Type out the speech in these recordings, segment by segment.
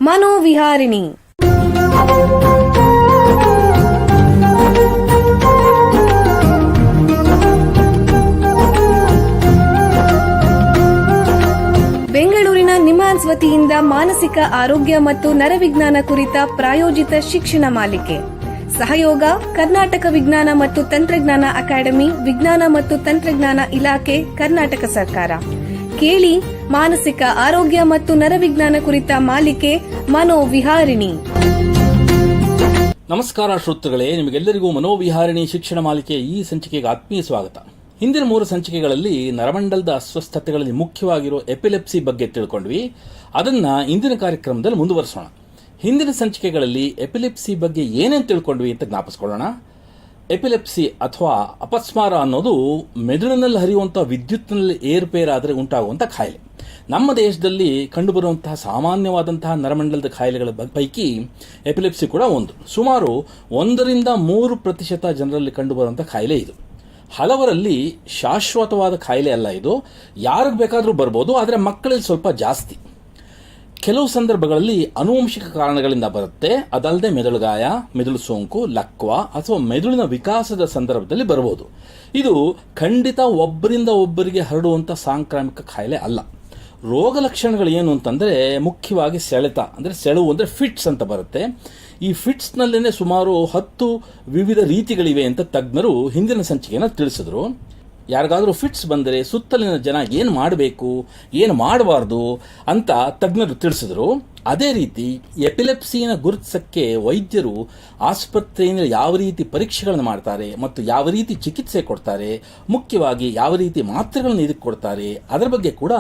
ಮನೋವಿಹಾರಿಣಿ. ಬೆಂಗಳೂರಿನ ನಿಮ್ಹಾನ್ಸ್ ವತಿಯಿಂದ ಮಾನಸಿಕ ಆರೋಗ್ಯ ಮತ್ತು ನರವಿಜ್ಞಾನ ಕುರಿತ ಪ್ರಾಯೋಜಿತ ಶಿಕ್ಷಣ ಮಾಲಿಕೆ. ಸಹಯೋಗ ಕರ್ನಾಟಕ ವಿಜ್ಞಾನ ಮತ್ತು ತಂತ್ರಜ್ಞಾನ ಅಕಾಡೆಮಿ, ವಿಜ್ಞಾನ ಮತ್ತು ತಂತ್ರಜ್ಞಾನ ಇಲಾಖೆ, ಕರ್ನಾಟಕ ಸರ್ಕಾರ. ಕೇಳಿ ಮಾನಸಿಕ ಆರೋಗ್ಯ ಮತ್ತು ನರವಿಜ್ಞಾನ ಕುರಿತ ಮಾಲಿಕೆ ಮನೋವಿಹಾರಿಣಿ. ನಮಸ್ಕಾರ ಶ್ರೋತೃಗಳೇ, ನಿಮಗೆಲ್ಲರಿಗೂ ಮನೋವಿಹಾರಿಣಿ ಶಿಕ್ಷಣ ಮಾಲಿಕೆ ಈ ಸಂಚಿಕೆಗೆ ಆತ್ಮೀಯ ಸ್ವಾಗತ. ಹಿಂದಿನ 3 ಸಂಚಿಕೆಗಳಲ್ಲಿ ನರಮಂಡಲದ ಅಸ್ವಸ್ಥತೆಗಳಲ್ಲಿ ಮುಖ್ಯವಾಗಿರೋ ಎಪಿಲೆಪ್ಸಿ ಬಗ್ಗೆ ತಿಳ್ಕೊಂಡ್ವಿ. ಅದನ್ನ ಇಂದಿನ ಕಾರ್ಯಕ್ರಮದಲ್ಲಿ ಮುಂದುವರಿಸೋಣ. ಹಿಂದಿನ ಸಂಚಿಕೆಗಳಲ್ಲಿ ಎಪಿಲೆಪ್ಸಿ ಬಗ್ಗೆ ಏನೇನು ತಿಳ್ಕೊಂಡ್ವಿ ಅಂತ ಜ್ಞಾಪಿಸ್ಕೊಳ್ಳೋಣ. ಎಪಿಲೆಪ್ಸಿ ಅಥವಾ ಅಪಸ್ಮಾರ ಅನ್ನೋದು ಮೆದುಳಿನಲ್ಲಿ ಹರಿಯುವಂತಹ ವಿದ್ಯುತ್ನಲ್ಲಿ ಏರುಪೇರಾದರೆ ಉಂಟಾಗುವಂತಹ ಕಾಯಿಲೆ. ನಮ್ಮ ದೇಶದಲ್ಲಿ ಕಂಡುಬರುವಂತಹ ಸಾಮಾನ್ಯವಾದಂತಹ ನರಮಂಡಲದ ಕಾಯಿಲೆಗಳ ಪೈಕಿ ಎಪಿಲೆಪ್ಸಿ ಕೂಡ ಒಂದು. ಸುಮಾರು 1-3% ಜನರಲ್ಲಿ ಕಂಡುಬರುವಂತಹ ಕಾಯಿಲೆ ಇದು. ಹಲವರಲ್ಲಿ ಶಾಶ್ವತವಾದ ಕಾಯಿಲೆ ಅಲ್ಲ ಇದು. ಯಾರಿಗೆ ಬೇಕಾದರೂ ಬರ್ಬೋದು, ಆದರೆ ಮಕ್ಕಳಲ್ಲಿ ಸ್ವಲ್ಪ ಜಾಸ್ತಿ. ಕೆಲವು ಸಂದರ್ಭಗಳಲ್ಲಿ ಆನುವಂಶಿಕ ಕಾರಣಗಳಿಂದ ಬರುತ್ತೆ. ಅದಲ್ಲದೆ ಮೆದುಳುಗಾಯ, ಮೆದುಳು ಸೋಂಕು, ಲಕ್ವ ಅಥವಾ ಮೆದುಳಿನ ವಿಕಾಸದ ಸಂದರ್ಭದಲ್ಲಿ ಬರಬಹುದು. ಇದು ಖಂಡಿತ ಒಬ್ಬರಿಂದ ಒಬ್ಬರಿಗೆ ಹರಡುವಂಥ ಸಾಂಕ್ರಾಮಿಕ ಕಾಯಿಲೆ ಅಲ್ಲ. ರೋಗ ಲಕ್ಷಣಗಳು ಏನು ಅಂತಂದರೆ ಮುಖ್ಯವಾಗಿ ಸೆಳೆತ, ಅಂದರೆ ಸೆಳವು, ಅಂದರೆ ಫಿಟ್ಸ್ ಅಂತ ಬರುತ್ತೆ. ಈ ಫಿಟ್ಸ್ನಲ್ಲೇ ಸುಮಾರು 10 ವಿವಿಧ ರೀತಿಗಳಿವೆ ಅಂತ ತಜ್ಞರು ಹಿಂದಿನ ಸಂಚಿಕೆಯನ್ನು ತಿಳಿಸಿದ್ರು. ಯಾರಿಗಾದರೂ ಫಿಟ್ಸ್ ಬಂದರೆ ಸುತ್ತಲಿನ ಜನ ಏನು ಮಾಡಬೇಕು, ಏನು ಮಾಡಬಾರ್ದು ಅಂತ ತಜ್ಞರು ತಿಳಿಸಿದ್ರು. ಅದೇ ರೀತಿ ಎಪಿಲೆಪ್ಸಿನ ಗುರುತಿಸಕ್ಕೆ ವೈದ್ಯರು ಆಸ್ಪತ್ರೆಯಿಂದ ಯಾವ ರೀತಿ ಪರೀಕ್ಷೆಗಳನ್ನು ಮಾಡ್ತಾರೆ ಮತ್ತು ಯಾವ ರೀತಿ ಚಿಕಿತ್ಸೆ ಕೊಡ್ತಾರೆ, ಮುಖ್ಯವಾಗಿ ಯಾವ ರೀತಿ ಮಾತ್ರೆಗಳನ್ನು ಇದಕ್ಕೆ ಕೊಡ್ತಾರೆ, ಅದರ ಬಗ್ಗೆ ಕೂಡ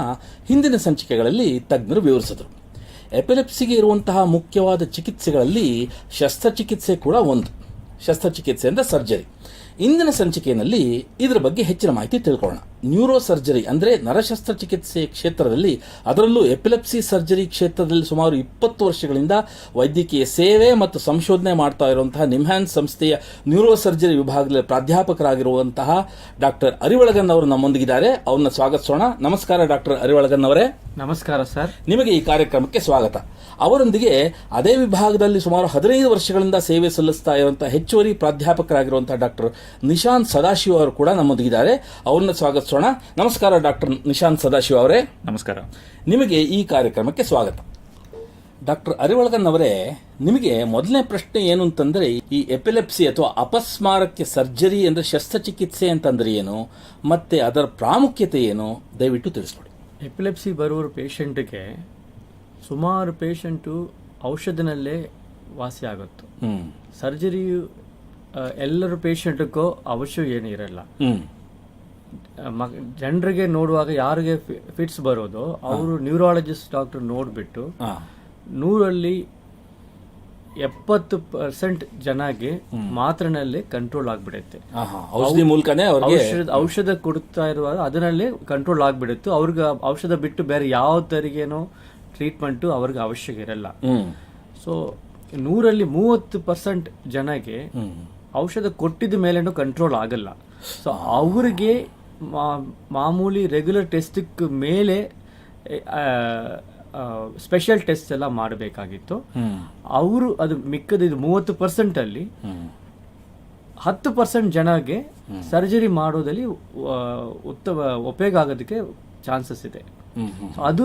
ಹಿಂದಿನ ಸಂಚಿಕೆಗಳಲ್ಲಿ ತಜ್ಞರು ವಿವರಿಸಿದರು. ಎಪಿಲೆಪ್ಸಿಗೆ ಇರುವಂತಹ ಮುಖ್ಯವಾದ ಚಿಕಿತ್ಸೆಗಳಲ್ಲಿ ಶಸ್ತ್ರಚಿಕಿತ್ಸೆ ಕೂಡ ಒಂದು. ಶಸ್ತ್ರಚಿಕಿತ್ಸೆ ಅಂದರೆ ಸರ್ಜರಿ. ಇಂದಿನ ಸಂಚಿಕೆಯಲ್ಲಿ ಇದರ ಬಗ್ಗೆ ಹೆಚ್ಚಿನ ಮಾಹಿತಿ ತಿಳ್ಕೊಳ್ಳೋಣ. ನ್ಯೂರೋ ಸರ್ಜರಿ ಅಂದರೆ ನರಶಸ್ತ್ರಚಿಕಿತ್ಸೆ ಕ್ಷೇತ್ರದಲ್ಲಿ, ಅದರಲ್ಲೂ ಎಪಿಲೆಪ್ಸಿ ಸರ್ಜರಿ ಕ್ಷೇತ್ರದಲ್ಲಿ ಸುಮಾರು 20 ವರ್ಷಗಳಿಂದ ವೈದ್ಯಕೀಯ ಸೇವೆ ಮತ್ತು ಸಂಶೋಧನೆ ಮಾಡ್ತಾ ಇರುವಂತಹ ನಿಮ್ಹಾನ್ಸ್ ಸಂಸ್ಥೆಯ ನ್ಯೂರೋ ಸರ್ಜರಿ ವಿಭಾಗದಲ್ಲಿ ಪ್ರಾಧ್ಯಾಪಕರಾಗಿರುವಂತಹ ಡಾಕ್ಟರ್ ಅರಿವಳಗನ್ ಅವರು ನಮ್ಮೊಂದಿಗಿದ್ದಾರೆ. ಅವ್ರನ್ನ ಸ್ವಾಗತಿಸೋಣ. ನಮಸ್ಕಾರ ಡಾಕ್ಟರ್ ಅರಿವಳಗನ್ ಅವರೇ. ನಮಸ್ಕಾರ ಸರ್. ನಿಮಗೆ ಈ ಕಾರ್ಯಕ್ರಮಕ್ಕೆ ಸ್ವಾಗತ. ಅವರೊಂದಿಗೆ ಅದೇ ವಿಭಾಗದಲ್ಲಿ ಸುಮಾರು 15 ವರ್ಷಗಳಿಂದ ಸೇವೆ ಸಲ್ಲಿಸ್ತಾ ಇರುವಂತಹ ಹೆಚ್ಚುವರಿ ಪ್ರಾಧ್ಯಾಪಕರಾಗಿರುವಂತಹ ಡಾಕ್ಟರ್ ನಿಶಾಂತ್ ಸದಾಶಿವ ಅವರು ಕೂಡ ನಮ್ಮೊಂದಿಗಿದ್ದಾರೆ. ಅವ್ರನ್ನ ಸ್ವಾಗತಿಸೋಣ. ನಮಸ್ಕಾರ ಡಾಕ್ಟರ್ ನಿಶಾಂತ್ ಸದಾಶಿವ ಅವರೇ. ನಮಸ್ಕಾರ. ನಿಮಗೆ ಈ ಕಾರ್ಯಕ್ರಮಕ್ಕೆ ಸ್ವಾಗತ. ಡಾಕ್ಟರ್ ಅರಿವಳಗನ್ ಅವರೇ, ನಿಮಗೆ ಮೊದಲನೇ ಪ್ರಶ್ನೆ ಏನು ಅಂತಂದ್ರೆ, ಈ ಎಪಿಲೆಪ್ಸಿ ಅಥವಾ ಅಪಸ್ಮಾರಕ್ಕೆ ಸರ್ಜರಿ ಅಂದ್ರೆ ಶಸ್ತ್ರಚಿಕಿತ್ಸೆ ಅಂತಂದ್ರೆ ಏನು, ಮತ್ತೆ ಅದರ ಪ್ರಾಮುಖ್ಯತೆ ಏನು, ದಯವಿಟ್ಟು ತಿಳಿಸ್ಕೊಡಿ. ಎಪಿಲೆಪ್ಸಿ ಬರುವ ಪೇಷಂಟ್ಗೆ ಸುಮಾರು ಪೇಷಂಟು ಔಷಧನಲ್ಲೇ ವಾಸಿ ಆಗುತ್ತೆ. ಸರ್ಜರಿಯು ಎಲ್ಲರ ಪೇಷಂಟ್ಗೂ ಅವಶ್ಯ ಏನು ಇರಲ್ಲ. ಜನರಿಗೆ ನೋಡುವಾಗ ಯಾರಿಗೆ ಫಿಟ್ಸ್ ಬರೋದು ಅವರು ನ್ಯೂರಾಲಜಿಸ್ಟ್ ಡಾಕ್ಟರ್ ನೋಡ್ಬಿಟ್ಟು 100ರಲ್ಲಿ 70% ಜನಗೆ ಮಾತ್ರನಲ್ಲೇ ಕಂಟ್ರೋಲ್ ಆಗ್ಬಿಡುತ್ತೆ. ಔಷಧ ಕೊಡ್ತಾ ಇರುವಾಗ ಅದರಲ್ಲಿ ಕಂಟ್ರೋಲ್ ಆಗ್ಬಿಡುತ್ತೆ. ಅವ್ರಿಗೆ ಔಷಧ ಬಿಟ್ಟು ಬೇರೆ ಯಾವ ತರಿಗೇನೋ ಟ್ರೀಟ್ಮೆಂಟ್ ಅವ್ರಿಗೆ ಅವಶ್ಯಕ ಇರಲ್ಲ. ಸೊ 100ರಲ್ಲಿ 30% ಜನಗೆ ಔಷಧ ಕೊಟ್ಟಿದ ಮೇಲೇನೂ ಕಂಟ್ರೋಲ್ ಆಗಲ್ಲ. ಸೊ ಅವ್ರಿಗೆ ಮಾಮೂಲಿ ರೆಗ್ಯುಲರ್ ಟೆಸ್ಟ್ ಮೇಲೆ ಸ್ಪೆಷಲ್ ಟೆಸ್ಟ್ ಎಲ್ಲ ಮಾಡಬೇಕಾಗಿತ್ತು. ಅವರು ಅದು ಮಿಕ್ಕದ 30% ಅಲ್ಲಿ 10% ಜನಗೆ ಸರ್ಜರಿ ಮಾಡೋದಲ್ಲಿ ಉತ್ತಮ ಉಪಯೋಗ ಆಗೋದಕ್ಕೆ ಚಾನ್ಸಸ್ ಇದೆ. ಅದು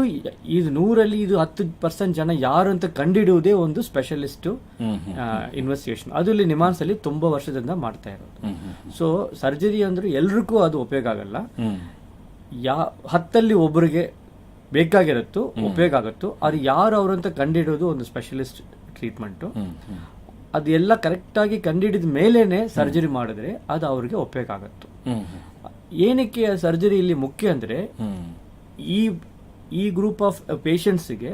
ಇದು 100ರಲ್ಲಿ 10% ಜನ ಯಾರು ಅಂತ ಕಂಡುಹಿಡಿಯುವುದೇ ಒಂದು ಸ್ಪೆಷಲಿಸ್ಟ್ ಇನ್ವೆಸ್ಟಿಗೇಷನ್. ಅದು ಇಲ್ಲಿ ನಿಮ್ಹಾನ್ಸ್ ಅಲ್ಲಿ ತುಂಬಾ ವರ್ಷದಿಂದ ಮಾಡ್ತಾ ಇರೋದು. ಸೊ ಸರ್ಜರಿ ಅಂದ್ರೆ ಎಲ್ರಿಗೂ ಅದು ಉಪಯೋಗ ಆಗಲ್ಲ. 10ಲ್ಲಿ ಒಬ್ಬರಿಗೆ ಬೇಕಾಗಿರುತ್ತೋ ಉಪಯೋಗ ಆಗುತ್ತೋ ಅದು ಯಾರು ಅವ್ರಂತ ಕಂಡುಹಿಡಿಯೋದು ಒಂದು ಸ್ಪೆಷಲಿಸ್ಟ್ ಟ್ರೀಟ್ಮೆಂಟ್. ಅದೆಲ್ಲ ಕರೆಕ್ಟ್ ಆಗಿ ಕಂಡುಹಿಡಿದ ಮೇಲೇನೆ ಸರ್ಜರಿ ಮಾಡಿದ್ರೆ ಅದು ಅವ್ರಿಗೆ ಉಪಯೋಗ ಆಗುತ್ತೆ. ಏನಕ್ಕೆ ಸರ್ಜರಿ ಇಲ್ಲಿ ಮುಖ್ಯ ಅಂದ್ರೆ, ಈ ಗ್ರೂಪ್ ಆಫ್ ಪೇಷಂಟ್ಸ್ಗೆ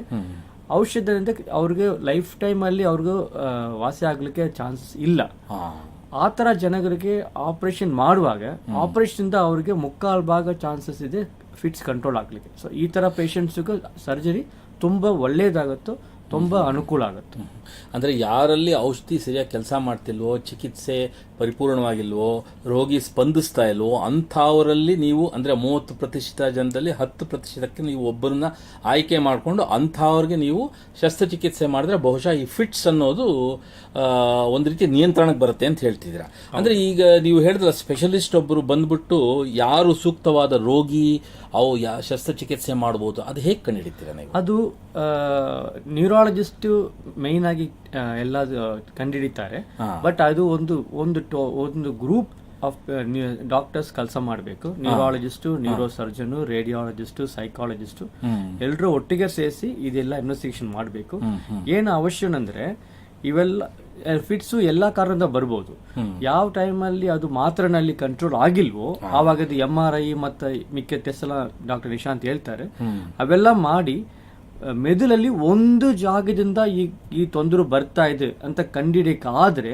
ಔಷಧದಿಂದ ಅವ್ರಿಗೆ ಲೈಫ್ ಟೈಮ್ ಅಲ್ಲಿ ಅವ್ರಿಗೂ ವಾಸಿ ಆಗ್ಲಿಕ್ಕೆ ಚಾನ್ಸಸ್ ಇಲ್ಲ. ಆ ತರ ಜನಗಳಿಗೆ ಆಪರೇಷನ್ ಮಾಡುವಾಗ ಆಪರೇಷನ್ ಇಂದ ಅವ್ರಿಗೆ 3/4 ಚಾನ್ಸಸ್ ಇದೆ ಫಿಟ್ಸ್ ಕಂಟ್ರೋಲ್ ಆಗ್ಲಿಕ್ಕೆ. ಸೊ ಈ ತರ ಪೇಷಂಟ್ಸ್ಗೂ ಸರ್ಜರಿ ತುಂಬಾ ಒಳ್ಳೇದಾಗುತ್ತೋ ತುಂಬ ಅನುಕೂಲ ಆಗುತ್ತೆ. ಅಂದರೆ ಯಾರಲ್ಲಿ ಔಷಧಿ ಸರಿಯಾಗಿ ಕೆಲಸ ಮಾಡ್ತಿಲ್ವೋ, ಚಿಕಿತ್ಸೆ ಪರಿಪೂರ್ಣವಾಗಿಲ್ವೋ, ರೋಗಿ ಸ್ಪಂದಿಸ್ತಾ ಇಲ್ವೋ ಅಂಥವರಲ್ಲಿ ನೀವು ಅಂದರೆ 30% ಜನದಲ್ಲಿ 10%ಕ್ಕೆ ನೀವು ಒಬ್ಬರನ್ನ ಆಯ್ಕೆ ಮಾಡಿಕೊಂಡು ಅಂಥವ್ರಿಗೆ ನೀವು ಶಸ್ತ್ರಚಿಕಿತ್ಸೆ ಮಾಡಿದ್ರೆ ಬಹುಶಃ ಈ ಫಿಟ್ಸ್ ಅನ್ನೋದು ಒಂದು ರೀತಿ ನಿಯಂತ್ರಣಕ್ಕೆ ಬರುತ್ತೆ ಅಂತ ಹೇಳ್ತಿದ್ದೀರಾ. ಅಂದರೆ ಈಗ ನೀವು ಹೇಳಿದ್ರೆ ಸ್ಪೆಷಲಿಸ್ಟ್ ಒಬ್ಬರು ಬಂದ್ಬಿಟ್ಟು ಯಾರು ಸೂಕ್ತವಾದ ರೋಗಿ ಅವು ಶಸ್ತ್ರಚಿಕಿತ್ಸೆ ಮಾಡ್ಬೋದು, ಅದು ಹೇಗೆ ಕಂಡುಹಿಡಿತೀರಾ ನೀವು? ಅದು ನ್ಯೂರಾಲಜಿಸ್ಟ್ ಮೈನ್ ಆಗಿ ಎಲ್ಲ ಕಂಡುಹಿಡಿತಾರೆ. ಬಟ್ ಅದು ಒಂದು ಗ್ರೂಪ್ ಆಫ್ ಡಾಕ್ಟರ್ಸ್ ಕೆಲಸ ಮಾಡಬೇಕು. ನ್ಯೂರಾಲಜಿಸ್ಟು, ನ್ಯೂರೋ ಸರ್ಜನು, ರೇಡಿಯಾಲಜಿಸ್ಟು, ಸೈಕಾಲಜಿಸ್ಟು ಎಲ್ಲರೂ ಒಟ್ಟಿಗೆ ಸೇರಿಸಿ ಇದೆಲ್ಲ ಇನ್ವೆಸ್ಟಿಗೇಷನ್ ಮಾಡಬೇಕು. ಏನು ಅವಶ್ಯನಂದ್ರೆ ಇವೆಲ್ಲ ಫಿಟ್ಸು ಎಲ್ಲಾ ಕಾರಣದಿಂದ ಬರ್ಬೋದು. ಯಾವ ಟೈಮಲ್ಲಿ ಅದು ಮಾತ್ರನಲ್ಲಿ ಕಂಟ್ರೋಲ್ ಆಗಿಲ್ವೋ ಆವಾಗ ಅದು MRI ಮತ್ತು ಮಿಕ್ಕ ಟೆಸ್ಟ್ ಎಲ್ಲ ಡಾಕ್ಟರ್ ನಿಶಾಂತ್ ಹೇಳ್ತಾರೆ. ಅವೆಲ್ಲ ಮಾಡಿ ಮೆದುಳಲ್ಲಿ ಒಂದು ಜಾಗದಿಂದ ಈ ತೊಂದರೆ ಬರ್ತಾ ಇದೆ ಅಂತ ಕಂಡಿಡಿಯಕಾದ್ರೆ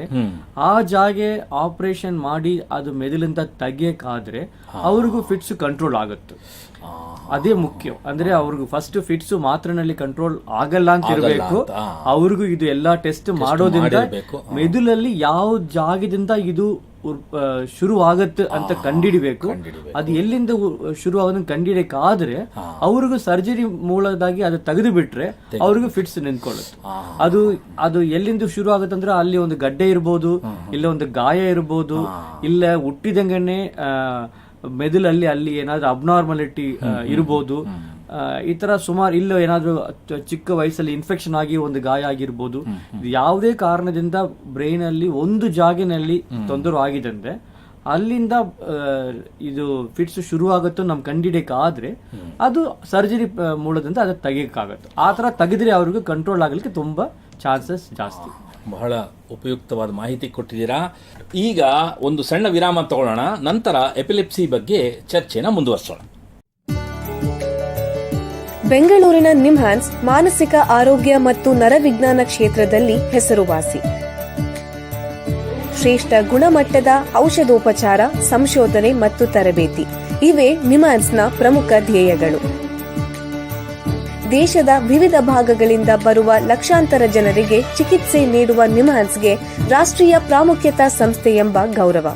ಆ ಜಾಗ ಆಪರೇಷನ್ ಮಾಡಿ ಅದು ಮೆದುಳಿಂದ ತೆಗಿಯಕಾದ್ರೆ ಅವ್ರಿಗೂ ಫಿಟ್ಸ್ ಕಂಟ್ರೋಲ್ ಆಗುತ್ತೆ. ಅದೇ ಮುಖ್ಯ. ಅಂದ್ರೆ ಅವ್ರಿಗೂ ಫಸ್ಟ್ ಫಿಟ್ಸ್ ಮಾತ್ರನಲ್ಲಿ ಕಂಟ್ರೋಲ್ ಆಗಲ್ಲ ಅಂತ ಇರಬೇಕು. ಅವ್ರಿಗೂ ಇದು ಎಲ್ಲಾ ಟೆಸ್ಟ್ ಮಾಡೋದ್ರಿಂದ ಮೆದುಳಲ್ಲಿ ಯಾವ ಜಾಗದಿಂದ ಇದು ಶುರು ಆಗತ್ತೆ ಅಂತ ಕಂಡಿಡಿಬೇಕು. ಅದು ಎಲ್ಲಿಂದ ಶುರು ಆಗೋದನ್ನ ಕಂಡಿಡಿಯಕಾದ್ರೆ ಅವ್ರಿಗೂ ಸರ್ಜರಿ ಮೂಲದಾಗಿ ಅದು ತೆಗೆದು ಬಿಟ್ರೆ ಅವ್ರಿಗೂ ಫಿಟ್ಸ್ ನಿಂತ್ಕೊಳ್ಳುತ್ತೆ. ಅದು ಎಲ್ಲಿಂದ ಶುರು ಆಗುತ್ತೆ ಅಂದ್ರೆ ಅಲ್ಲಿ ಒಂದು ಗಡ್ಡೆ ಇರ್ಬೋದು, ಇಲ್ಲ ಒಂದು ಗಾಯ ಇರ್ಬೋದು, ಇಲ್ಲ ಹುಟ್ಟಿದಂಗನೆ ಮೆದುಳಲ್ಲಿ ಅಲ್ಲಿ ಏನಾದ್ರೂ ಅಬ್ನಾರ್ಮಾಲಿಟಿ ಇರ್ಬೋದು. ಈ ತರ ಸುಮಾರು ಇಲ್ಲ ಏನಾದ್ರೂ ಚಿಕ್ಕ ವಯಸ್ಸಲ್ಲಿ ಇನ್ಫೆಕ್ಷನ್ ಆಗಿ ಒಂದು ಗಾಯ ಆಗಿರ್ಬೋದು. ಯಾವುದೇ ಕಾರಣದಿಂದ ಬ್ರೈನ್ ಅಲ್ಲಿ ಒಂದು ಜಾಗಿನಲ್ಲಿ ತೊಂದರೆ ಆಗಿದೆ ಅಂದ್ರೆ ಅಲ್ಲಿಂದ ಇದು ಫಿಟ್ಸ್ ಶುರು ಆಗುತ್ತೋ ನಮ್ ಕಂಡಿಡಿಯಕಾದ್ರೆ ಅದು ಸರ್ಜರಿ ಮೂಲದಿಂದ ಅದು ತೆಗಿಯಕ್ಕಾಗತ್ತೆ. ಆ ತರ ತೆಗೆದ್ರೆ ಅವ್ರಿಗೂ ಕಂಟ್ರೋಲ್ ಆಗಲಿಕ್ಕೆ ತುಂಬಾ ಚಾನ್ಸಸ್ ಜಾಸ್ತಿ. ಬಹಳ ಉಪಯುಕ್ತವಾದ ಮಾಹಿತಿ ಕೊಟ್ಟಿದ್ದೀರಾ. ಈಗ ಒಂದು ಸಣ್ಣ ವಿರಾಮ ತಗೊಳ್ಳೋಣ, ನಂತರ ಎಪಿಲೆಪ್ಸಿ ಬಗ್ಗೆ ಚರ್ಚೆನ ಮುಂದುವರಿಸೋಣ. ಬೆಂಗಳೂರಿನ ನಿಮ್ಹಾನ್ಸ್ ಮಾನಸಿಕ ಆರೋಗ್ಯ ಮತ್ತು ನರವಿಜ್ಞಾನ ಕ್ಷೇತ್ರದಲ್ಲಿ ಹೆಸರುವಾಸಿ. ಶ್ರೇಷ್ಠ ಗುಣಮಟ್ಟದ ಔಷಧೋಪಚಾರ, ಸಂಶೋಧನೆ ಮತ್ತು ತರಬೇತಿ ಇವೇ ನಿಮ್ಹಾನ್ಸ್ನ ಪ್ರಮುಖ ಧ್ಯೇಯಗಳು. ದೇಶದ ವಿವಿಧ ಭಾಗಗಳಿಂದ ಬರುವ ಲಕ್ಷಾಂತರ ಜನರಿಗೆ ಚಿಕಿತ್ಸೆ ನೀಡುವ ನಿಮ್ಹಾನ್ಸ್ಗೆ ರಾಷ್ಟ್ರೀಯ ಪ್ರಾಮುಖ್ಯತಾ ಸಂಸ್ಥೆ ಎಂಬ ಗೌರವ.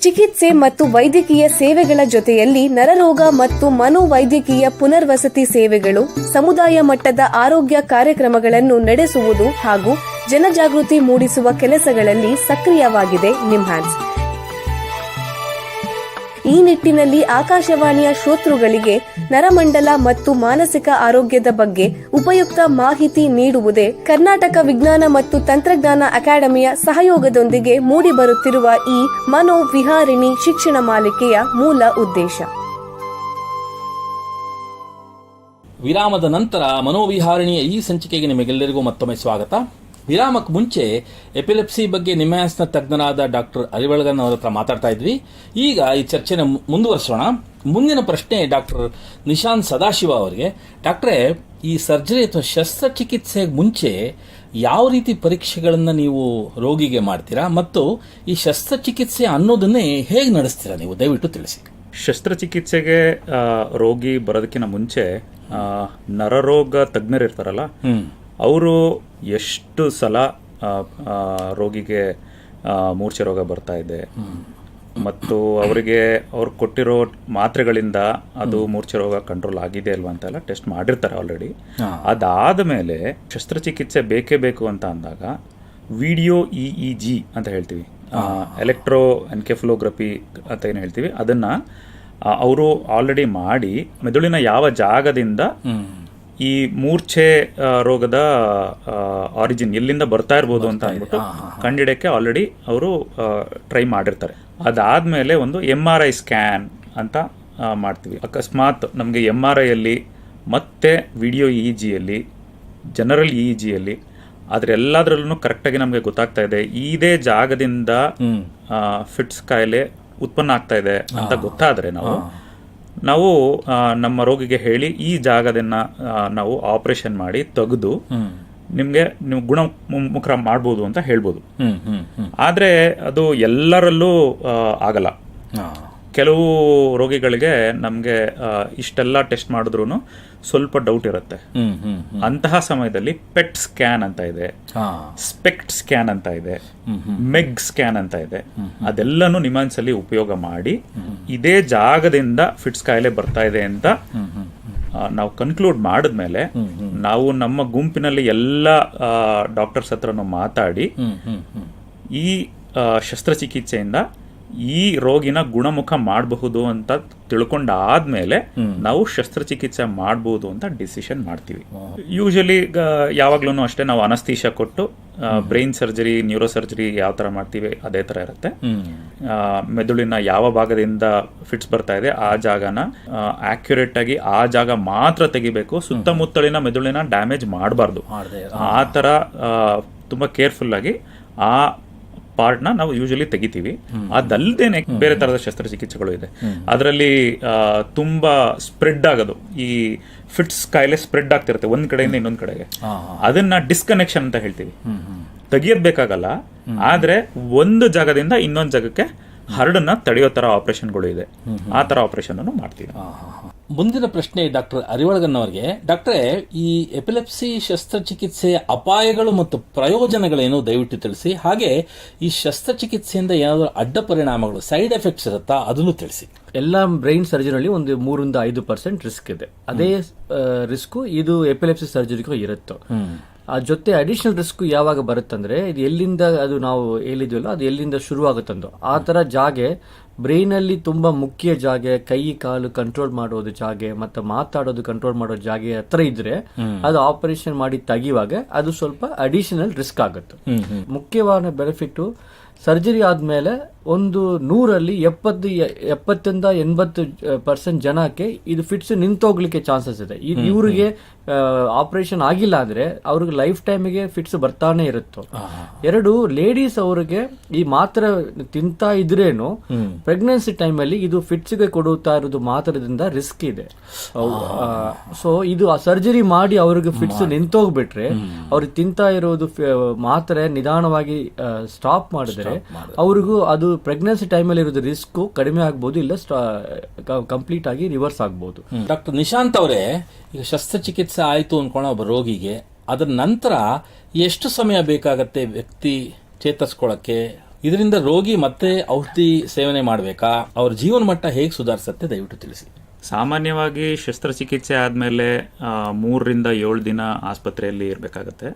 ಚಿಕಿತ್ಸೆ ಮತ್ತು ವೈದ್ಯಕೀಯ ಸೇವೆಗಳ ಜೊತೆಯಲ್ಲಿ ನರರೋಗ ಮತ್ತು ಮನೋವೈದ್ಯಕೀಯ ಪುನರ್ವಸತಿ ಸೇವೆಗಳು, ಸಮುದಾಯ ಮಟ್ಟದ ಆರೋಗ್ಯ ಕಾರ್ಯಕ್ರಮಗಳನ್ನು ನಡೆಸುವುದು ಹಾಗೂ ಜನಜಾಗೃತಿ ಮೂಡಿಸುವ ಕೆಲಸಗಳಲ್ಲಿ ಸಕ್ರಿಯವಾಗಿದೆ ನಿಮ್ಹಾನ್ಸ್. ಈ ನಿಟ್ಟಿನಲ್ಲಿ ಆಕಾಶವಾಣಿಯ ಶ್ರೋತೃಗಳಿಗೆ ನರಮಂಡಲ ಮತ್ತು ಮಾನಸಿಕ ಆರೋಗ್ಯದ ಬಗ್ಗೆ ಉಪಯುಕ್ತ ಮಾಹಿತಿ ನೀಡುವುದೇ ಕರ್ನಾಟಕ ವಿಜ್ಞಾನ ಮತ್ತು ತಂತ್ರಜ್ಞಾನ ಅಕಾಡೆಮಿಯ ಸಹಯೋಗದೊಂದಿಗೆ ಮೂಡಿಬರುತ್ತಿರುವ ಈ ಮನೋವಿಹಾರಿಣಿ ಶಿಕ್ಷಣ ಮಾಲಿಕೆಯ ಮೂಲ ಉದ್ದೇಶ. ವಿರಾಮದ ನಂತರ ಮನೋವಿಹಾರಿಣಿಯ ಈ ಸಂಚಿಕೆಗೆ ನಿಮಗೆಲ್ಲರಿಗೂ ಮತ್ತೊಮ್ಮೆ ಸ್ವಾಗತ. ವಿರಾಮಕ್ಕೆ ಮುಂಚೆ ಎಪಿಲೆಪ್ಸಿ ಬಗ್ಗೆ ನಿಮ್ಹಾನ್ಸ್ನ ತಜ್ಞರಾದ ಡಾಕ್ಟರ್ ಅರಿವಳಗನ್ ಅವರ ಹತ್ರ ಮಾತಾಡ್ತಾ ಇದ್ವಿ. ಈಗ ಈ ಚರ್ಚೆನ ಮುಂದುವರಿಸೋಣ. ಮುಂದಿನ ಪ್ರಶ್ನೆ ಡಾಕ್ಟರ್ ನಿಶಾಂತ್ ಸದಾಶಿವ ಅವರಿಗೆ. ಡಾಕ್ಟ್ರೇ, ಈ ಸರ್ಜರಿ ಅಥವಾ ಶಸ್ತ್ರಚಿಕಿತ್ಸೆಗೆ ಮುಂಚೆ ಯಾವ ರೀತಿ ಪರೀಕ್ಷೆಗಳನ್ನು ನೀವು ರೋಗಿಗೆ ಮಾಡ್ತೀರಾ ಮತ್ತು ಈ ಶಸ್ತ್ರಚಿಕಿತ್ಸೆ ಅನ್ನೋದನ್ನೇ ಹೇಗೆ ನಡೆಸ್ತೀರಾ ನೀವು, ದಯವಿಟ್ಟು ತಿಳಿಸಿ. ಶಸ್ತ್ರಚಿಕಿತ್ಸೆಗೆ ರೋಗಿ ಬರೋದಕ್ಕಿಂತ ಮುಂಚೆ ನರರೋಗ ತಜ್ಞರು ಇರ್ತಾರಲ್ಲ, ಅವರು ಎಷ್ಟು ಸಲ ರೋಗಿಗೆ ಮೂರ್ಛೆ ರೋಗ ಬರ್ತಾ ಇದೆ ಮತ್ತು ಅವರಿಗೆ ಅವ್ರು ಕೊಟ್ಟಿರೋ ಮಾತ್ರೆಗಳಿಂದ ಅದು ಮೂರ್ಛೆ ರೋಗ ಕಂಟ್ರೋಲ್ ಆಗಿದೆ ಅಲ್ವಾ ಅಂತೆಲ್ಲ ಟೆಸ್ಟ್ ಮಾಡಿರ್ತಾರೆ ಆಲ್ರೆಡಿ. ಅದಾದ ಮೇಲೆ ಶಸ್ತ್ರಚಿಕಿತ್ಸೆ ಬೇಕೇ ಬೇಕು ಅಂತ ಅಂದಾಗ ವಿಡಿಯೋ EEG ಅಂತ ಹೇಳ್ತೀವಿ, ಎಲೆಕ್ಟ್ರೋ ಎನ್ಕೆಫಲೋಗ್ರಫಿ ಅಂತ ಏನು ಹೇಳ್ತೀವಿ, ಅದನ್ನ ಅವರು ಆಲ್ರೆಡಿ ಮಾಡಿ ಮೆದುಳಿನ ಯಾವ ಜಾಗದಿಂದ ಈ ಮೂರ್ಛೆ ರೋಗದ ಆರಿಜಿನ್ ಎಲ್ಲಿಂದ ಬರ್ತಾ ಇರ್ಬೋದು ಅಂತ ಅಂದ್ಬಿಟ್ಟು ಕಂಡಿಡಕ್ಕೆ ಆಲ್ರೆಡಿ ಅವರು ಟ್ರೈ ಮಾಡಿರ್ತಾರೆ. ಅದಾದ್ಮೇಲೆ ಒಂದು MRI ಸ್ಕ್ಯಾನ್ ಅಂತ ಮಾಡ್ತೀವಿ. ಅಕಸ್ಮಾತ್ ನಮಗೆ MRI ಅಲ್ಲಿ ಮತ್ತೆ ವಿಡಿಯೋ EEGಯಲ್ಲಿ, ಜನರಲ್ EEGಯಲ್ಲಿ ಅದರೆಲ್ಲದರಲ್ಲೂ ಕರೆಕ್ಟಾಗಿ ನಮಗೆ ಗೊತ್ತಾಗ್ತಾ ಇದೆ ಇದೇ ಜಾಗದಿಂದ ಫಿಟ್ಸ್ ಕಾಯಿಲೆ ಉತ್ಪನ್ನ ಆಗ್ತಾ ಇದೆ ಅಂತ ಗೊತ್ತಾದರೆ ನಾವು ನಮ್ಮ ರೋಗಿಗೆ ಹೇಳಿ ಈ ಜಾಗದನ್ನ ನಾವು ಆಪರೇಷನ್ ಮಾಡಿ ತೆಗೆದು ನಿಮ್ಗೆ ನೀವು ಗುಣಮುಖ ಮಾಡ್ಬೋದು ಅಂತ ಹೇಳ್ಬೋದು. ಆದ್ರೆ ಅದು ಎಲ್ಲರಲ್ಲೂ ಆಗಲ್ಲ. ಕೆಲವು ರೋಗಿಗಳಿಗೆ ನಮಗೆ ಇಷ್ಟೆಲ್ಲ ಟೆಸ್ಟ್ ಮಾಡಿದ್ರು ಸ್ವಲ್ಪ ಡೌಟ್ ಇರುತ್ತೆ. ಅಂತಹ ಸಮಯದಲ್ಲಿ ಪೆಟ್ ಸ್ಕ್ಯಾನ್ ಅಂತ ಇದೆ, ಸ್ಪೆಕ್ಟ್ ಸ್ಕ್ಯಾನ್ ಅಂತ ಇದೆ, ಮೆಗ್ ಸ್ಕ್ಯಾನ್ ಅಂತ ಇದೆ. ಅದೆಲ್ಲನೂ ನಿಮ್ಹಾನ್ಸ್ ಅಲ್ಲಿ ಉಪಯೋಗ ಮಾಡಿ ಇದೇ ಜಾಗದಿಂದ ಫಿಟ್ಸ್ ಕಾಯಿಲೆ ಬರ್ತಾ ಇದೆ ಅಂತ ನಾವು ಕನ್ಕ್ಲೂಡ್ ಮಾಡಿದ್ಮೇಲೆ ನಾವು ನಮ್ಮ ಗುಂಪಿನಲ್ಲಿ ಎಲ್ಲ ಡಾಕ್ಟರ್ಸ್ ಹತ್ರನೂ ಮಾತಾಡಿ ಈ ಶಸ್ತ್ರಚಿಕಿತ್ಸೆಯಿಂದ ಈ ರೋಗಿನ ಗುಣಮುಖ ಮಾಡಬಹುದು ಅಂತ ತಿಳ್ಕೊಂಡಾದ್ಮೇಲೆ ನಾವು ಶಸ್ತ್ರಚಿಕಿತ್ಸೆ ಮಾಡಬಹುದು ಅಂತ ಡಿಸಿಷನ್ ಮಾಡ್ತೀವಿ. ಯೂಶಲಿ ಯಾವಾಗ್ಲೂ ಅಷ್ಟೇ ನಾವು ಅನಸ್ತೀಶಾ ಕೊಟ್ಟು ಬ್ರೈನ್ ಸರ್ಜರಿ, ನ್ಯೂರೋ ಸರ್ಜರಿ ಯಾವ ತರ ಮಾಡ್ತೀವಿ ಅದೇ ತರ ಇರುತ್ತೆ. ಮೆದುಳಿನ ಯಾವ ಭಾಗದಿಂದ ಫಿಟ್ಸ್ ಬರ್ತಾ ಇದೆ ಆ ಜಾಗನ ಆಕ್ಯುರೇಟ್ ಆಗಿ ಆ ಜಾಗ ಮಾತ್ರ ತೆಗಿಬೇಕು. ಸುತ್ತಮುತ್ತಲಿನ ಮೆದುಳಿನ ಡ್ಯಾಮೇಜ್ ಮಾಡಬಾರ್ದು. ಆ ತರ ತುಂಬಾ ಕೇರ್ಫುಲ್ ಆಗಿ ಆ ಪಾರ್ಟ್ನ ನಾವು ಯೂಶಲಿ ತೆಗಿತೀವಿ. ಅದಲ್ದೇನೆ ಬೇರೆ ತರದ ಶಸ್ತ್ರಚಿಕಿತ್ಸೆಗಳು ಇದೆ. ಅದರಲ್ಲಿ ತುಂಬಾ ಸ್ಪ್ರೆಡ್ ಆಗೋದು, ಈ ಫಿಟ್ಸ್ ಕಾಯಿಲೆ ಸ್ಪ್ರೆಡ್ ಆಗ್ತಿರುತ್ತೆ ಒಂದ್ ಕಡೆಯಿಂದ ಇನ್ನೊಂದ್ ಕಡೆಗೆ. ಅದನ್ನ ಡಿಸ್ಕನೆಕ್ಷನ್ ಅಂತ ಹೇಳ್ತೀವಿ. ತೆಗಿಯೋದ್ ಬೇಕಾಗಲ್ಲ, ಆದ್ರೆ ಒಂದು ಜಾಗದಿಂದ ಇನ್ನೊಂದು ಜಾಗಕ್ಕೆ ಹರಡನ್ನ ತಡೆಯೋ ತರ ಆಪರೇಷನ್ಗಳು ಇದೆ. ಆ ತರ ಆಪರೇಷನ್ ಅನ್ನು ಮಾಡ್ತೀವಿ. ಮುಂದಿನ ಪ್ರಶ್ನೆ ಡಾಕ್ಟರ್ ಅರಿವಳಗನ್ ಅವರಿಗೆ. ಡಾಕ್ಟ್ರೇ, ಈ ಎಪಿಲೆಪ್ಸಿ ಶಸ್ತ್ರಚಿಕಿತ್ಸೆಯ ಅಪಾಯಗಳು ಮತ್ತು ಪ್ರಯೋಜನಗಳೇನು ದಯವಿಟ್ಟು ತಿಳಿಸಿ. ಹಾಗೆ ಈ ಶಸ್ತ್ರಚಿಕಿತ್ಸೆಯಿಂದ ಏನಾದರೂ ಅಡ್ಡ ಪರಿಣಾಮಗಳು, ಸೈಡ್ ಎಫೆಕ್ಟ್ಸ್ ಇರುತ್ತಾ, ಅದನ್ನು ತಿಳಿಸಿ. ಎಲ್ಲ ಬ್ರೈನ್ ಸರ್ಜರಿಯಲ್ಲಿ ಒಂದು 3-5% ರಿಸ್ಕ್ ಇದೆ. ಅದೇ ರಿಸ್ಕ್ ಇದು ಎಪಿಲೆಪ್ಸಿ ಸರ್ಜರಿಗೂ ಇರುತ್ತೆ. ಆ ಜೊತೆ ಅಡಿಷನಲ್ ರಿಸ್ಕ್ ಯಾವಾಗ ಬರುತ್ತಂದ್ರೆ, ಇದು ಎಲ್ಲಿಂದ ಅದು ನಾವು ಹೇಳಿದ್ವಲ್ಲ ಅದು ಎಲ್ಲಿಂದ ಶುರು ಆಗುತ್ತಂದು ಆ ತರ ಜಾಗೆ ಬ್ರೈನ್ ಅಲ್ಲಿ ತುಂಬಾ ಮುಖ್ಯ ಜಾಗೆ, ಕೈ ಕಾಲು ಕಂಟ್ರೋಲ್ ಮಾಡೋದು ಜಾಗೆ ಮತ್ತೆ ಮಾತಾಡೋದು ಕಂಟ್ರೋಲ್ ಮಾಡೋ ಜಾಗೆ ಹತ್ರ ಇದ್ರೆ ಅದು ಆಪರೇಷನ್ ಮಾಡಿ ತೆಗಿಯುವಾಗ ಅದು ಸ್ವಲ್ಪ ಅಡಿಷನಲ್ ರಿಸ್ಕ್ ಆಗುತ್ತೆ. ಮುಖ್ಯವಾದ ಬೆನಿಫಿಟ್ ಸರ್ಜರಿ ಆದ್ಮೇಲೆ ಒಂದು 100ರಲ್ಲಿ 70-80% ಜನಕ್ಕೆ ಇದು ಫಿಟ್ಸ್ ನಿಂತೋಗ್ಲಿಕ್ಕೆ ಚಾನ್ಸಸ್ ಇದೆ. ಇವ್ರಿಗೆ ಆಪರೇಷನ್ ಆಗಿಲ್ಲ ಅಂದ್ರೆ ಅವ್ರಿಗೆ ಲೈಫ್ ಟೈಮಿಗೆ ಫಿಟ್ಸ್ ಬರ್ತಾನೆ ಇರುತ್ತೆ. 2 ಲೇಡೀಸ್ ಅವ್ರಿಗೆ ಈ ಮಾತ್ರೆ ತಿಂತಾ ಇದ್ರೇನು ಪ್ರೆಗ್ನೆನ್ಸಿ ಟೈಮಲ್ಲಿ ಇದು ಫಿಟ್ಸ್ಗೆ ಕೊಡುತ್ತಾ ಇರೋದು ಮಾತ್ರದಿಂದ ರಿಸ್ಕ್ ಇದೆ. ಸೊ ಇದು ಸರ್ಜರಿ ಮಾಡಿ ಅವ್ರಿಗೆ ಫಿಟ್ಸ್ ನಿಂತೋಗ್ಬಿಟ್ರೆ ಅವ್ರಿಗೆ ತಿಂತಾ ಇರೋದು ಮಾತ್ರೆ ನಿಧಾನವಾಗಿ ಸ್ಟಾಪ್ ಮಾಡಿದ್ರೆ ಅವ್ರಿಗೂ ಅದು ಪ್ರೆಗ್ನೆನ್ಸಿ ಟೈಮಲ್ಲಿ ಇರೋದು ರಿಸ್ಕ್ ಕಡಿಮೆ ಆಗ್ಬೋದು, ಇಲ್ಲ ಕಂಪ್ಲೀಟ್ ಆಗಿ ರಿವರ್ಸ್ ಆಗ್ಬೋದು. ಡಾಕ್ಟರ್ ನಿಶಾಂತ್ ಅವರೇ, ಈಗ ಶಸ್ತ್ರಚಿಕಿತ್ಸೆ ಆಯ್ತು ಅನ್ಕೊಳ್ಳೋ ಒಬ್ಬ ರೋಗಿಗೆ ಅದರ ನಂತರ ಎಷ್ಟು ಸಮಯ ಬೇಕಾಗತ್ತೆ ವ್ಯಕ್ತಿ ಚೇತರಿಸ್ಕೊಳ್ಳಕ್ಕೆ? ಇದರಿಂದ ರೋಗಿ ಮತ್ತೆ ಔಷಧಿ ಸೇವನೆ ಮಾಡಬೇಕಾ? ಅವ್ರ ಜೀವನ ಮಟ್ಟ ಹೇಗೆ ಸುಧಾರಿಸುತ್ತೆ ದಯವಿಟ್ಟು ತಿಳಿಸಿ. ಸಾಮಾನ್ಯವಾಗಿ ಶಸ್ತ್ರಚಿಕಿತ್ಸೆ ಆದ್ಮೇಲೆ 3-7 ದಿನ ಆಸ್ಪತ್ರೆಯಲ್ಲಿ ಇರಬೇಕಾಗತ್ತೆ.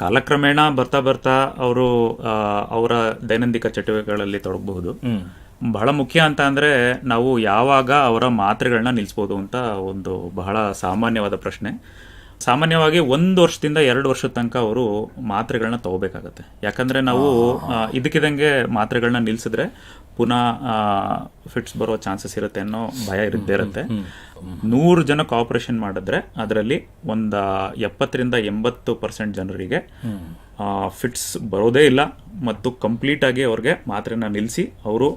ಕಾಲಕ್ರಮೇಣ ಬರ್ತಾ ಬರ್ತಾ ಅವರು ಅವರ ದೈನಂದಿನ ಚಟುವಟಿಕೆಗಳಲ್ಲಿ ತೊಡಗಬಹುದು. ಬಹಳ ಮುಖ್ಯ ಅಂತ ಅಂದ್ರೆ ನಾವು ಯಾವಾಗ ಅವರ ಮಾತ್ರೆಗಳನ್ನ ನಿಲ್ಲಿಸಬಹುದು ಅಂತ ಒಂದು ಬಹಳ ಸಾಮಾನ್ಯವಾದ ಪ್ರಶ್ನೆ. ಸಾಮಾನ್ಯವಾಗಿ 1 ವರ್ಷದಿಂದ 2 ವರ್ಷದ ತನಕ ಅವರು ಮಾತ್ರೆಗಳನ್ನ ತಗೋಬೇಕಾಗತ್ತೆ. ಯಾಕಂದ್ರೆ ನಾವು ಇದಕ್ಕಿದಂಗೆ ಮಾತ್ರೆಗಳನ್ನ ನಿಲ್ಸಿದ್ರೆ ಪುನಃ ಫಿಟ್ಸ್ ಬರೋ ಚಾನ್ಸಸ್ ಇರುತ್ತೆ ಅನ್ನೋ ಭಯ ಇರುತ್ತೆ. 100 ಜನಕ್ಕೆ ಆಪರೇಷನ್ ಮಾಡಿದ್ರೆ ಅದರಲ್ಲಿ ಒಂದು 70-80% ಜನರಿಗೆ ಫಿಟ್ಸ್ ಬರೋದೇ ಇಲ್ಲ ಮತ್ತು ಕಂಪ್ಲೀಟ್ ಆಗಿ ಅವ್ರಿಗೆ ಮಾತ್ರೆನ ನಿಲ್ಲಿಸಿ ಅವರು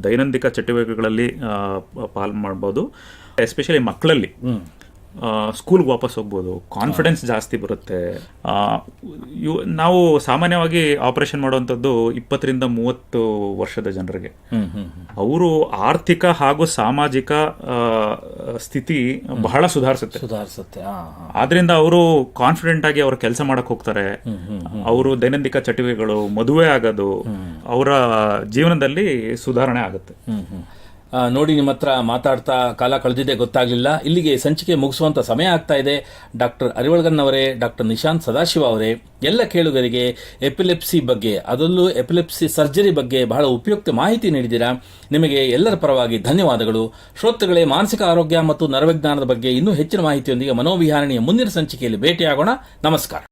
ದೈನಂದಿನ ಚಟುವಟಿಕೆಗಳಲ್ಲಿ ಪಾಲ್ ಮಾಡ್ಬೋದು. ಎಸ್ಪೆಷಲಿ ಮಕ್ಕಳಲ್ಲಿ ಸ್ಕೂಲ್ಗೆ ವಾಪಸ್ ಹೋಗ್ಬೋದು, ಕಾನ್ಫಿಡೆನ್ಸ್ ಜಾಸ್ತಿ ಬರುತ್ತೆ. ನಾವು ಸಾಮಾನ್ಯವಾಗಿ ಆಪರೇಷನ್ ಮಾಡುವಂಥದ್ದು 20-30 ವರ್ಷದ ಜನರಿಗೆ. ಅವರು ಆರ್ಥಿಕ ಹಾಗೂ ಸಾಮಾಜಿಕ ಸ್ಥಿತಿ ಬಹಳ ಸುಧಾರಿಸುತ್ತೆ. ಆದ್ರಿಂದ ಅವರು ಕಾನ್ಫಿಡೆಂಟ್ ಆಗಿ ಅವ್ರ ಕೆಲಸ ಮಾಡಕ್ ಹೋಗ್ತಾರೆ. ಅವರು ದೈನಂದಿನ ಚಟುವಟಿಕೆಗಳು, ಮದುವೆ ಆಗೋದು, ಅವರ ಜೀವನದಲ್ಲಿ ಸುಧಾರಣೆ ಆಗುತ್ತೆ. ನೋಡಿ, ನಿಮ್ಮ ಹತ್ರ ಮಾತಾಡ್ತಾ ಕಾಲ ಕಳೆದಿದೆ ಗೊತ್ತಾಗ್ಲಿಲ್ಲ. ಇಲ್ಲಿಗೆ ಸಂಚಿಕೆ ಮುಗಿಸುವಂತ ಸಮಯ ಆಗ್ತಾ ಇದೆ. ಡಾಕ್ಟರ್ ಅರಿವಳಗನ್ ಅವರೇ, ಡಾಕ್ಟರ್ ನಿಶಾಂತ್ ಸದಾಶಿವ ಅವರೇ, ಎಲ್ಲ ಕೇಳುಗರಿಗೆ ಎಪಿಲೆಪ್ಸಿ ಬಗ್ಗೆ, ಅದರಲ್ಲೂ ಎಪಿಲೆಪ್ಸಿ ಸರ್ಜರಿ ಬಗ್ಗೆ ಬಹಳ ಉಪಯುಕ್ತ ಮಾಹಿತಿ ನೀಡಿದ್ದೀರಾ. ನಿಮಗೆ ಎಲ್ಲರ ಪರವಾಗಿ ಧನ್ಯವಾದಗಳು. ಶ್ರೋತೃಗಳೇ, ಮಾನಸಿಕ ಆರೋಗ್ಯ ಮತ್ತು ನರವಿಜ್ಞಾನದ ಬಗ್ಗೆ ಇನ್ನೂ ಹೆಚ್ಚಿನ ಮಾಹಿತಿಯೊಂದಿಗೆ ಮನೋವಿಹಾರಣಿಯ ಮುಂದಿನ ಸಂಚಿಕೆಯಲ್ಲಿ ಭೇಟಿಯಾಗೋಣ. ನಮಸ್ಕಾರ.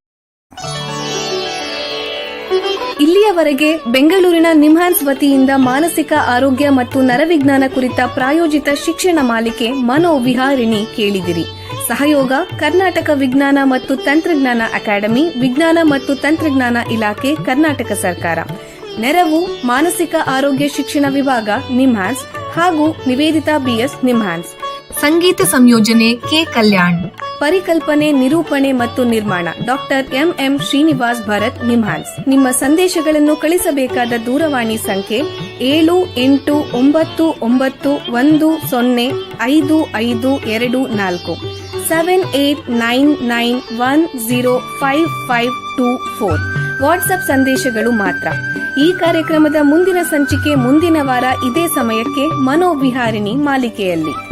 ಇಲ್ಲಿಯವರೆಗೆ ಬೆಂಗಳೂರಿನ ನಿಮ್ಹಾನ್ಸ್ ವತಿಯಿಂದ ಮಾನಸಿಕ ಆರೋಗ್ಯ ಮತ್ತು ನರವಿಜ್ಞಾನ ಕುರಿತ ಪ್ರಾಯೋಜಿತ ಶಿಕ್ಷಣ ಮಾಲಿಕೆ ಮನೋವಿಹಾರಿಣಿ ಕೇಳಿದಿರಿ. ಸಹಯೋಗ ಕರ್ನಾಟಕ ವಿಜ್ಞಾನ ಮತ್ತು ತಂತ್ರಜ್ಞಾನ ಅಕಾಡೆಮಿ, ವಿಜ್ಞಾನ ಮತ್ತು ತಂತ್ರಜ್ಞಾನ ಇಲಾಖೆ, ಕರ್ನಾಟಕ ಸರ್ಕಾರ. ನೆರವು ಮಾನಸಿಕ ಆರೋಗ್ಯ ಶಿಕ್ಷಣ ವಿಭಾಗ, ನಿಮ್ಹಾನ್ಸ್ ಹಾಗೂ ನಿವೇದಿತಾ BS, ನಿಮ್ಹಾನ್ಸ್. ಸಂಗೀತ ಸಂಯೋಜನೆ ಕೆ. ಕಲ್ಯಾಣ್. ಪರಿಕಲ್ಪನೆ, ನಿರೂಪಣೆ ಮತ್ತು ನಿರ್ಮಾಣ ಡಾಕ್ಟರ್ ಎಂಎಂ ಶ್ರೀನಿವಾಸ್ ಭರತ್ ನಿಮ್ಹಾನ್ಸ್. ನಿಮ್ಮ ಸಂದೇಶಗಳನ್ನು ಕಳಿಸಬೇಕಾದ ದೂರವಾಣಿ ಸಂಖ್ಯೆ 7891105524 7899105524. ವಾಟ್ಸ್ಆಪ್ ಸಂದೇಶಗಳು ಮಾತ್ರ. ಈ ಕಾರ್ಯಕ್ರಮದ ಮುಂದಿನ ಸಂಚಿಕೆ ಮುಂದಿನ ವಾರ ಇದೇ ಸಮಯಕ್ಕೆ ಮನೋವಿಹಾರಿಣಿ ಮಾಲಿಕೆಯಲ್ಲಿ.